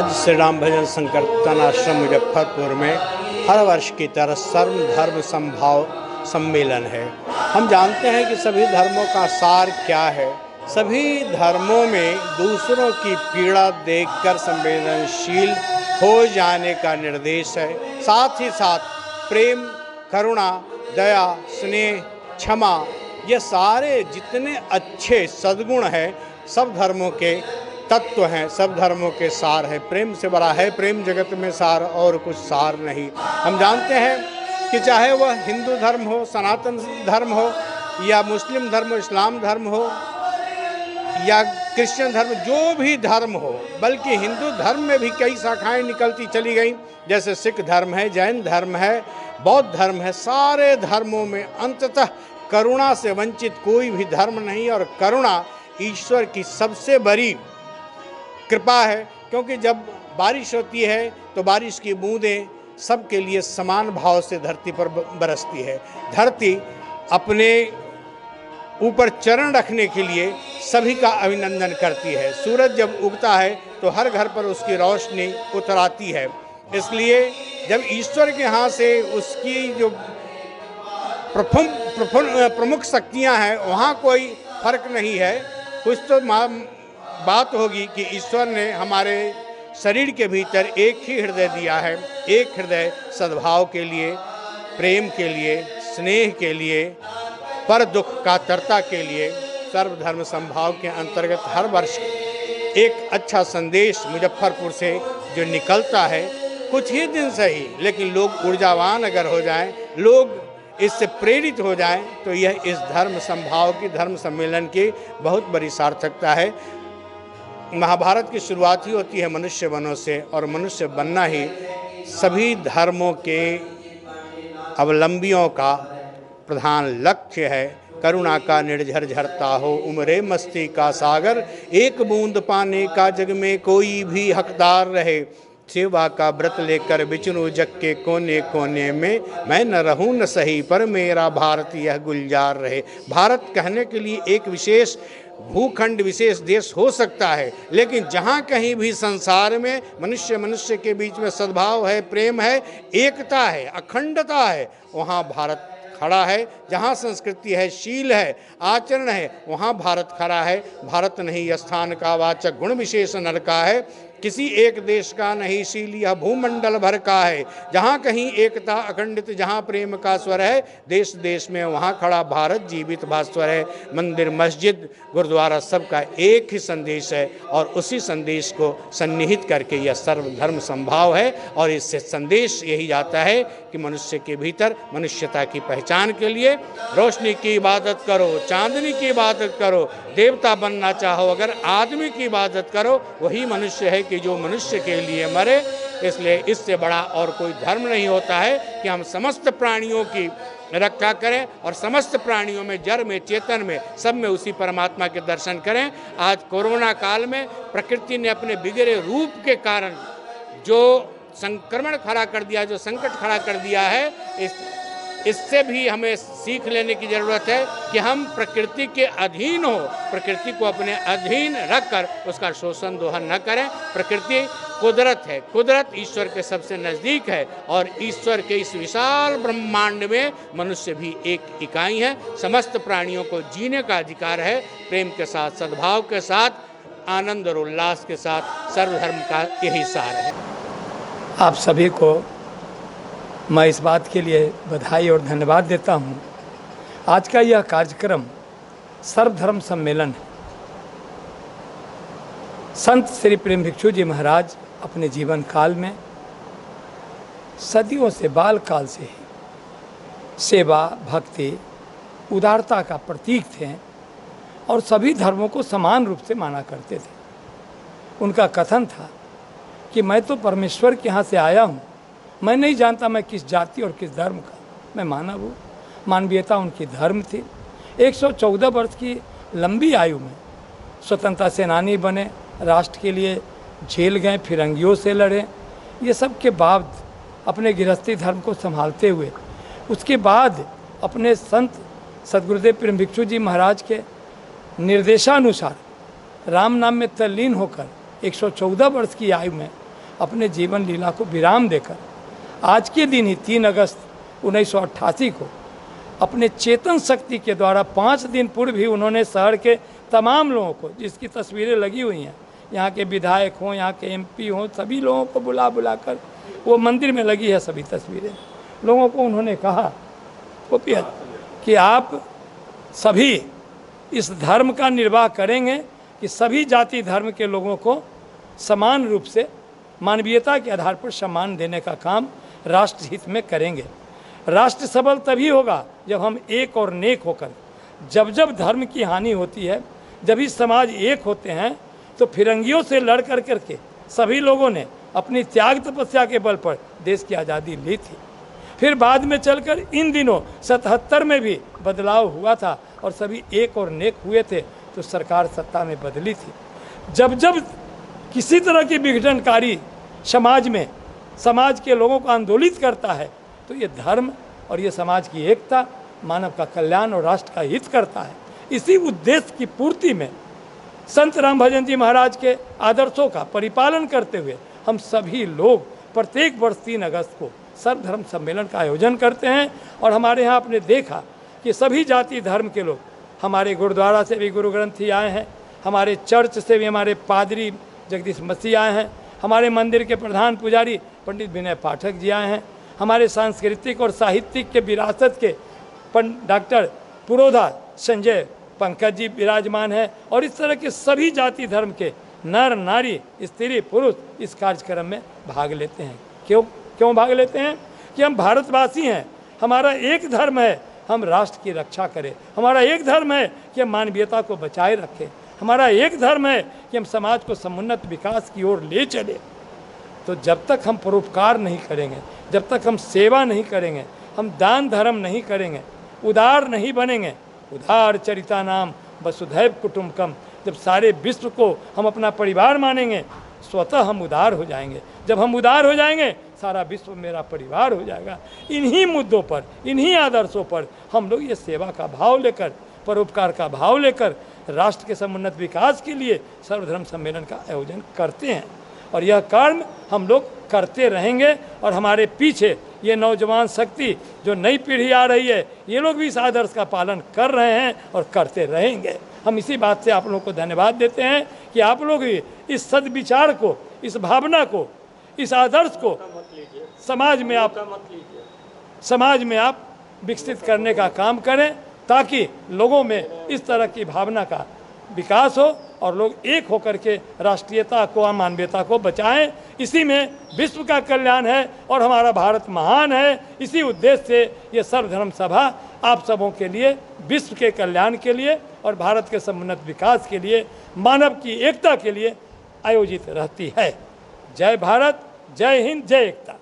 आज श्री राम भजन संकीर्तन आश्रम मुजफ्फरपुर में हर वर्ष की तरह सर्व धर्म समभाव सम्मेलन है। हम जानते हैं कि सभी धर्मों का सार क्या है। सभी धर्मों में दूसरों की पीड़ा देखकर संवेदनशील हो जाने का निर्देश है। साथ ही साथ प्रेम, करुणा, दया, स्नेह, क्षमा, ये सारे जितने अच्छे सद्गुण हैं सब धर्मों के तत्व हैं, सब धर्मों के सार है। प्रेम से बड़ा है प्रेम जगत में सार, और कुछ सार नहीं। हम जानते हैं कि चाहे वह हिंदू धर्म हो, सनातन धर्म हो, या मुस्लिम धर्म हो, इस्लाम धर्म हो, या क्रिश्चियन धर्म, जो भी धर्म हो, बल्कि हिंदू धर्म में भी कई शाखाएं निकलती चली गई, जैसे सिख धर्म है, जैन धर्म है, बौद्ध धर्म है। सारे धर्मों में अंततः करुणा से वंचित कोई भी धर्म नहीं, और करुणा ईश्वर की सबसे बड़ी कृपा है। क्योंकि जब बारिश होती है तो बारिश की बूंदें सबके लिए समान भाव से धरती पर बरसती है। धरती अपने ऊपर चरण रखने के लिए सभी का अभिनंदन करती है। सूरज जब उगता है तो हर घर पर उसकी रोशनी उतर आती है। इसलिए जब ईश्वर के यहाँ से उसकी जो प्रमुख शक्तियाँ हैं वहाँ कोई फर्क नहीं है। कुछ तो बात होगी कि ईश्वर ने हमारे शरीर के भीतर एक ही हृदय दिया है, एक हृदय सद्भाव के लिए, प्रेम के लिए, स्नेह के लिए, पर दुख कातरता के लिए। सर्वधर्म समभाव के अंतर्गत हर वर्ष एक अच्छा संदेश मुजफ्फरपुर से जो निकलता है, कुछ ही दिन से ही, लेकिन लोग ऊर्जावान अगर हो जाएं, लोग इससे प्रेरित हो जाएं, तो यह इस धर्म समभाव की, धर्म सम्मेलन की बहुत बड़ी सार्थकता है। महाभारत की शुरुआत ही होती है मनुष्य बनों से, और मनुष्य बनना ही सभी धर्मों के अवलंबियों का प्रधान लक्ष्य है। करुणा का निर्झर झरता हो उमरे मस्ती का सागर, एक बूंद पाने का जग में कोई भी हकदार रहे, सेवा का व्रत लेकर बिचरूं जग के कोने कोने में, मैं न रहूं न सही पर मेरा भारत यह गुलजार रहे। भारत कहने के लिए एक विशेष भूखंड, विशेष देश हो सकता है, लेकिन जहाँ कहीं भी संसार में मनुष्य मनुष्य के बीच में सद्भाव है, प्रेम है, एकता है, अखंडता है, वहाँ भारत खड़ा है। जहाँ संस्कृति है, शील है, आचरण है, वहाँ भारत खड़ा है। भारत नहीं स्थान का वाचक गुण विशेष नर का है, किसी एक देश का नहीं शील यह भूमंडल भर का है। जहाँ कहीं एकता अखंडित, जहाँ प्रेम का स्वर है, देश देश में वहाँ खड़ा भारत जीवित भास्वर है। मंदिर, मस्जिद, गुरुद्वारा सबका एक ही संदेश है, और उसी संदेश को सन्निहित करके यह सर्वधर्म समभाव है। और इससे संदेश यही जाता है कि मनुष्य के भीतर मनुष्यता की पहचान के लिए रोशनी की इबादत करो, चांदनी की इबादत करो, देवता बनना चाहो अगर आदमी की इबादत करो, वही मनुष्य है कि जो मनुष्य के लिए मरे। इसलिए इससे बड़ा और कोई धर्म नहीं होता है कि हम समस्त प्राणियों की रक्षा करें, और समस्त प्राणियों में, जड़ में, चेतन में, सब में उसी परमात्मा के दर्शन करें। आज कोरोना काल में प्रकृति ने अपने बिगड़े रूप के कारण जो संक्रमण खड़ा कर दिया, जो संकट खड़ा कर दिया है, इससे भी हमें सीख लेने की ज़रूरत है कि हम प्रकृति के अधीन हो, प्रकृति को अपने अधीन रखकर उसका शोषण दोहन न करें। प्रकृति कुदरत है, कुदरत ईश्वर के सबसे नज़दीक है, और ईश्वर के इस विशाल ब्रह्मांड में मनुष्य भी एक इकाई है। समस्त प्राणियों को जीने का अधिकार है, प्रेम के साथ, सद्भाव के साथ, आनंद और उल्लास के साथ। सर्वधर्म का यही सार है। आप सभी को मैं इस बात के लिए बधाई और धन्यवाद देता हूँ। आज का यह कार्यक्रम सर्वधर्म सम्मेलन है। संत श्री प्रेम भिक्षु जी महाराज अपने जीवन काल में सदियों से, बाल काल से ही सेवा, भक्ति, उदारता का प्रतीक थे, और सभी धर्मों को समान रूप से माना करते थे। उनका कथन था कि मैं तो परमेश्वर के यहाँ से आया हूँ, मैं नहीं जानता मैं किस जाति और किस धर्म का, मैं मानव हूँ। मानवीयता उनकी धर्म थी। 114 वर्ष की लंबी आयु में स्वतंत्रता सेनानी बने, राष्ट्र के लिए जेल गए, फिरंगियों से लड़े। ये सब के बाद अपने गृहस्थी धर्म को संभालते हुए, उसके बाद अपने संत सदगुरुदेव प्रेम भिक्षु जी महाराज के निर्देशानुसार राम नाम में तल्लीन होकर 114 वर्ष की आयु में अपने जीवन लीला को विराम देकर आज के दिन ही 3 अगस्त 1988 को अपने चेतन शक्ति के द्वारा 5 दिन पूर्व ही उन्होंने शहर के तमाम लोगों को, जिसकी तस्वीरें लगी हुई हैं, यहाँ के विधायक हों, यहाँ के एमपी हों, सभी लोगों को बुला कर, वो मंदिर में लगी है सभी तस्वीरें, लोगों को उन्होंने कहा कि आप सभी इस धर्म का निर्वाह करेंगे कि सभी जाति धर्म के लोगों को समान रूप से मानवीयता के आधार पर सम्मान देने का काम राष्ट्र हित में करेंगे। राष्ट्र सबल तभी होगा जब हम एक और नेक होकर, जब धर्म की हानि होती है, जब ही समाज एक होते हैं, तो फिरंगियों से लड़ करके सभी लोगों ने अपनी त्याग तपस्या के बल पर देश की आज़ादी ली थी। फिर बाद में चलकर इन दिनों 77 में भी बदलाव हुआ था और सभी एक और नेक हुए थे, तो सरकार सत्ता में बदली थी। जब किसी तरह की विघटनकारी समाज के लोगों को आंदोलित करता है, तो ये धर्म और ये समाज की एकता, मानव का कल्याण और राष्ट्र का हित करता है। इसी उद्देश्य की पूर्ति में संत राम भजन जी महाराज के आदर्शों का परिपालन करते हुए हम सभी लोग प्रत्येक वर्ष 3 अगस्त को सर्वधर्म सम्मेलन का आयोजन करते हैं। और हमारे यहाँ आपने देखा कि सभी जाति धर्म के लोग, हमारे गुरुद्वारा से भी गुरु ग्रंथी आए हैं, हमारे चर्च से भी हमारे पादरी जगदीश मसीह आए हैं, हमारे मंदिर के प्रधान पुजारी पंडित विनय पाठक जी आए हैं, हमारे सांस्कृतिक और साहित्यिक के विरासत के डॉक्टर पुरोधा संजय पंकज जी विराजमान हैं। और इस तरह के सभी जाति धर्म के नर नारी स्त्री पुरुष इस कार्यक्रम में भाग लेते हैं। क्यों भाग लेते हैं? कि हम भारतवासी हैं, हमारा एक धर्म है, हम राष्ट्र की रक्षा करें, हमारा एक धर्म है कि हम मानवीयता को बचाए रखें, हमारा एक धर्म है कि हम समाज को समुन्नत विकास की ओर ले चले। तो जब तक हम परोपकार नहीं करेंगे, जब तक हम सेवा नहीं करेंगे, हम दान धर्म नहीं करेंगे, उदार नहीं बनेंगे, उदार चरिता नाम वसुधैव कुटुंबकम, जब सारे विश्व को हम अपना परिवार मानेंगे, स्वतः हम उदार हो जाएंगे। जब हम उदार हो जाएंगे, सारा विश्व मेरा परिवार हो जाएगा। इन्हीं मुद्दों पर, इन्हीं आदर्शों पर हम लोग ये सेवा का भाव लेकर, परोपकार का भाव लेकर राष्ट्र के समुन्नत विकास के लिए सर्वधर्म सम्मेलन का आयोजन करते हैं। और यह कर्म हम लोग करते रहेंगे। और हमारे पीछे ये नौजवान शक्ति, जो नई पीढ़ी आ रही है, ये लोग भी इस आदर्श का पालन कर रहे हैं और करते रहेंगे। हम इसी बात से आप लोगों को धन्यवाद देते हैं कि आप लोग इस सद्विचार को, इस भावना को, इस आदर्श को समाज में आप विकसित करने का काम करें, ताकि लोगों में इस तरह की भावना का विकास हो और लोग एक होकर के राष्ट्रीयता को और मानवीयता को बचाएं। इसी में विश्व का कल्याण है और हमारा भारत महान है। इसी उद्देश्य से ये सर्वधर्म सभा आप सबों के लिए, विश्व के कल्याण के लिए और भारत के समुन्नत विकास के लिए, मानव की एकता के लिए आयोजित रहती है। जय भारत, जय हिंद, जय एकता।